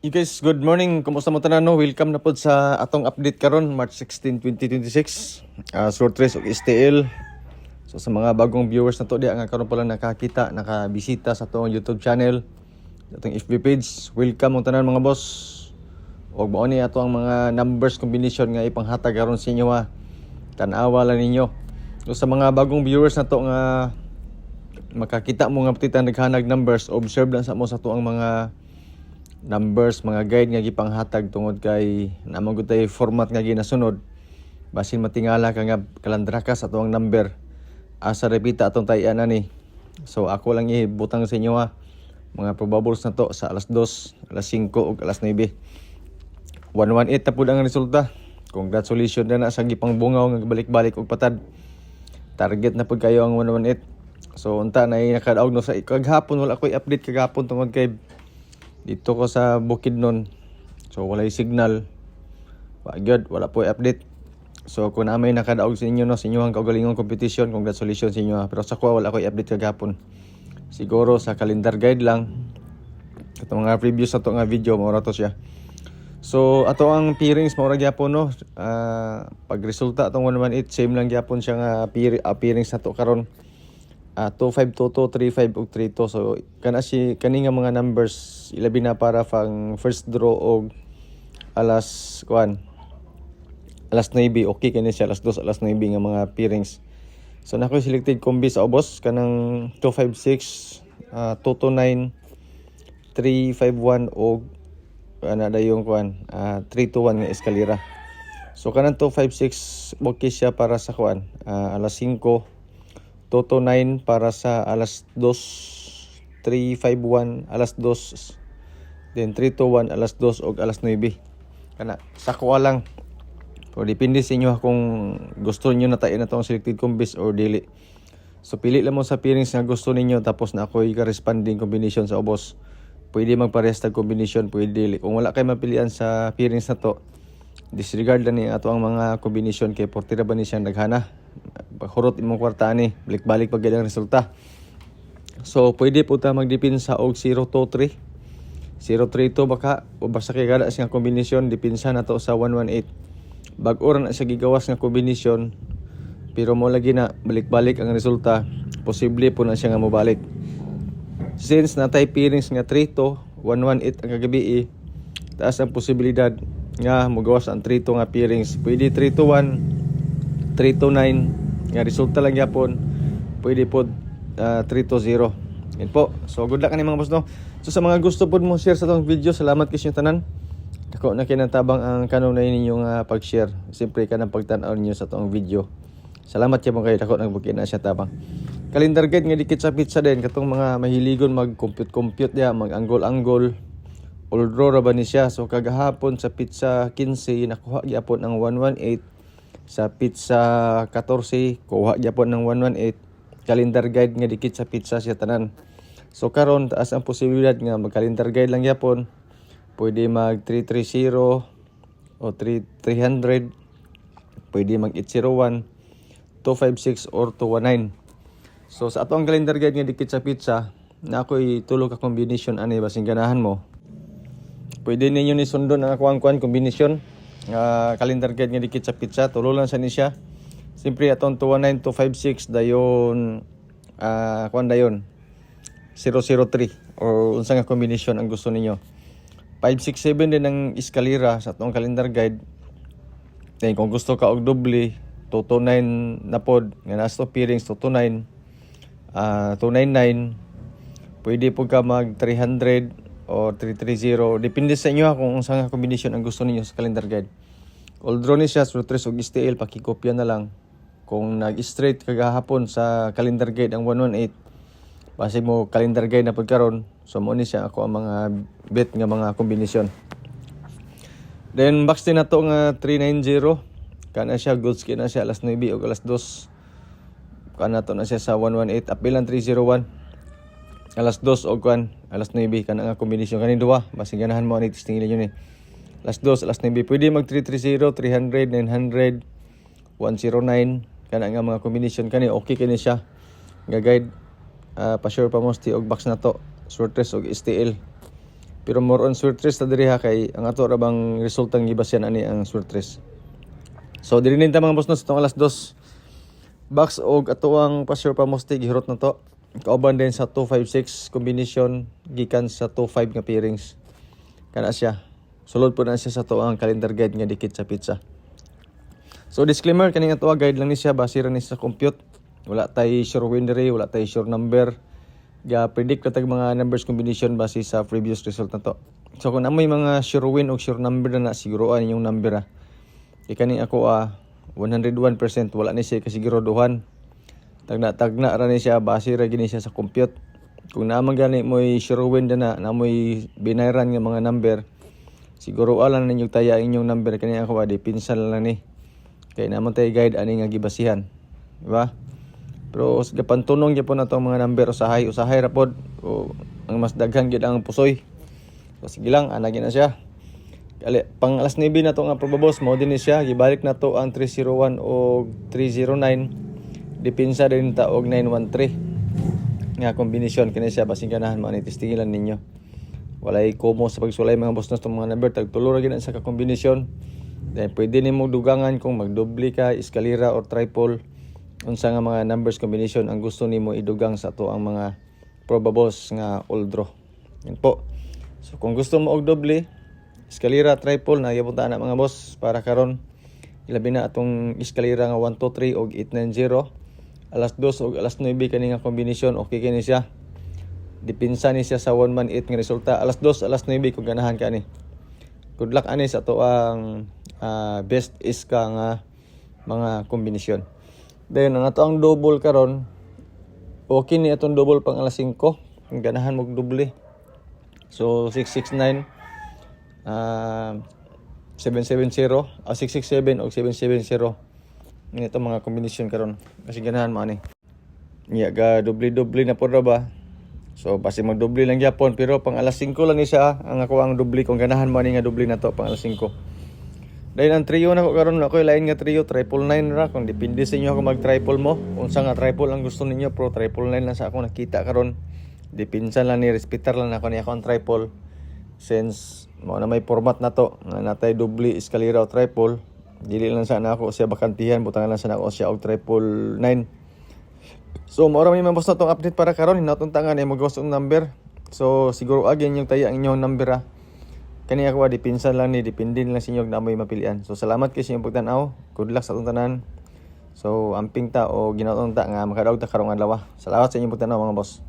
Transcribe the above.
You guys, good morning. Kumusta mo tanan no? Welcome na pod sa atong update karon March 16, 2026. Short race og STL. So sa mga bagong viewers na to diya nga karon pa lang nakakita, nakabisita sa atong YouTube channel, sa atong FB page. Welcome mo tanan mga boss. Og mao ni ato ang mga numbers combination nga ipanghatag karon sa inyo ha. Tan-awa lang ninyo. So sa mga bagong viewers na to nga makakita mo nga petitan naghanag numbers, observe lang sa mo sa to ang mga numbers, mga guide nga gipanghatag tungod kay namang gud tay format nga ginasunod. Basin matingala ka nga kalandra ka sa tuwang number. Asa repita atong tayan ani. So ako lang ibutang sa inyo ha. Mga probables na to sa alas 2, alas 5 ug alas 9. 118 na pud ang resulta. Congratulations na sa gipang bungaw nga balik-balik og patad. Target na pud kayo ang 118. So unta na nakadaog no sa kaghapon wala ko'y update kaghapon tungod kay dito ko sa Bukidnon. So walay signal. Wala po update. So kung na may nakadaog sa inyo no, sa inyo ang kaugalingong competition, congratulations sa inyo. Pero sa kuha wala ko i-update kagapon. Siguro sa calendar guide lang. Itong mga previews sa ito nga video, maura to siya. So ato ang pairings, maura gyapon no. Pag resulta itong 118, same lang gyapon siya nga pairings na to karon. 2522, 35 ug 32. So kani nga mga numbers ilabi na para pang first draw og alas 9 okay kani siya alas 2 alas 9 nga mga pairings. So nakoy selected combi sa ubos kanang 256, 229, 351 og ana dayong 321 nga eskalera. So kanang 256 okay siya para sa alas 5, 229 para sa alas 2, 351 alas 2, then 321 alas 2 og alas 9. Kana sakwa lang. So depende sa inyo kung gusto niyo na tayo na tong selected combis or dili. So pili lang mo sa pairings nga gusto ninyo tapos na ako'y corresponding combination sa ubos. Pwede magparehas tag combination, pwede dili. Kung wala kay mapilian sa pairings na to, disregard na ni ato ang mga combination kay portira ba ni siya naghana. Hurot imong kwarta ni, balik-balik pag ang resulta. So pwede po ta magdepensa og 023, 032 baka o basta kay gala siyang kombinasyon depensa na to sa 118. Bag-o ra na siya gigawas nga kombinasyon pero mo lagi na balik-balik ang resulta, posible po na siya nga mobalik. Since natay pairings nga 32, 118 ang kagabi, taas ang posibilidad nga mogawas ang 32 nga pairings. Pwede 321, 329 nga resulta lang yapon, pwede po 320. Yan po. So good luck ani mga boss no. So sa mga gusto po mo share sa tong video, salamat kayo tanan. Ako na kinatabang ang kanunay ninyong pag-share. Siyempre ka ng pagtanaw niyo sa tong video. Salamat kayo mga kayo. Ako nagbukin na siya tabang. Calendar guide nga dikit sa pizza din. Katong mga mahiligon mag-compute ya, mag-angle-angle. All draw ra ba ni siya. So kagahapon sa pizza 15 nakuha gyapon ang 118. Sa pizza 14 kuha gyapon ng 118. Calendar guide nga dikit sa pizza siya tanan. So karon taas ang posibilidad nga mag-calendar guide lang gyapon. Pwede mag 330 o 300. Pwede mag 801, 256 or 219. So sa ato ang calendar guide nga dikit sa pizza, na ako'y tulo ka combination ani basing ganahan mo. Pwede ninyo ni sundon ang kuan combination calendar guide nga dikit sa pizza, tulo lang sa ni siya. Siyempre atong 219, 256 dayon kuan dayon 003 or unsa nga combination ang gusto ninyo. 567 din ang eskalera sa atong calendar guide. Then kung gusto ka og doble 229 na pod nga nasa pairings 229, 299, pwede po ka mag 300 or 330. Depende sa inyo kung unsa nga combination ang gusto niyo sa calendar guide. Although ni siya short race og STL, pakikopya na lang. Kung nag-straight kagahapon sa calendar guide ang 118, base mo calendar guide na pagkaron, so mo ni siya ako ang mga bet nga mga kombinasyon. Then box din na to nga 390, kana siya goods na siya alas 9 o alas 2. Kana to na siya sa 118, apilan 301. Alas 2 o alas 9 kana nga kombinasyon kanin duwa, base ganahan mo ani testing niyo ni. Alas 2, alas 9 pwede mag 330, 300, 900, 109 kana nga mga kombinasyon kani okay kani siya. Nga guide pa-sure pa mo og box na to, short race og STL. Pero more on swirtres ta diri ha, kay ang ato ra bang resultang gibasyan ani ang swirtres. So diri ninta mga boss no, sa alas 2 box og ato ang pasure pa mosti gihurot na to. Kauban din sa 256 combination gikan sa 25 nga pairings. Kana siya. Sulod po na siya sa to ang calendar guide nga dikit sa pizza. So disclaimer, kaning ato guide lang ni siya, base ra ni sa compute. Wala tay sure win diri, wala tay sure number. Ga predict katag mga numbers combination base sa previous result na to. So kung amoy mga sure win o sure number na siguruan inyong number kani ako 101% wala ni siya kasiguraduhan. Tagna ra ni siya, base ra gini siya sa compute. Kung naman gani mo'y sure win na mo'y binayran nga mga number, siguro alam ninyo taya inyong number kani ako di pinsan lang ni. Kay naman tay guide ani nga gibasihan. Di ba? Pero sa pantunong gyapon atong mga number usahay ra pod o ang mas daghan gid ang pusoy. So sige lang, ana na siya. Kali pang alas 9 na to nga probabos mo din ni siya, gibalik na to ang 301 o 309. Dipinsa din ta og 913. Nga kombinasyon kini siya, basing ganahan mo ani testingilan ninyo. Walay komo sa pagsulay mga boss tong mga number, tagtulo ra gid sa ka kombinasyon. Then pwede nimo dugangan kung magdoble ka, eskalera or triple. Unsa nga mga numbers combination ang gusto nimo idugang sa ato ang mga probables nga all draw. Yan po. So kung gusto mo og doble, eskalera, triple na gyapon ta na mga boss para karon. Ilabi na atong eskalera nga 1 2 3 og 890. Alas 2 og alas 9 kani nga combination, okay kini siya. Dipinsa ni siya sa 1 man 8 nga resulta. Alas 2 alas 9 kung ganahan ka ni. Good luck ani sa ato ang best is ka nga mga kombinasyon. Then ang ato ang double karon, okay ni atong double pang alas 5 kung ganahan mo doble. So 669 770 667 o 770 ito mga kombinasyon karon kasi ganahan mo ani. Ga doble na po ra ba? So basi magdoble lang gyapon, pero pang alas 5 lang ni siya ang ako ang doble kung ganahan mo ani nga doble na to pang alas 5. Dahil ang trio na ko karon, ako lain nga trio, 999 ra. Kung depende sa inyo ako mag-triple mo. Kung sa nga triple ang gusto ninyo, pro 999 lang sa ako nakita karon. Dipinsan lang ni, respetar lang ako ni ako ang triple. Since mo na may format na to, nga natay doble, eskalera o triple, dili lang sana ako siya bakantihan, butangan lang sana ako siya og 999. So mao ra may mabos na tong update para karon, hinatong tangan ay mag-gusto ng number. So siguro again yung taya ang inyong number Kani ako dipinsan lang ni, dipindi lang sa inyo na mo'y mapilian. So salamat kay sa inyong pagtanaw. Good luck sa atong tanan. So amping ta o ginaon ta nga makadaog ta karong adlaw. Salamat sa inyong pagtanaw mga boss.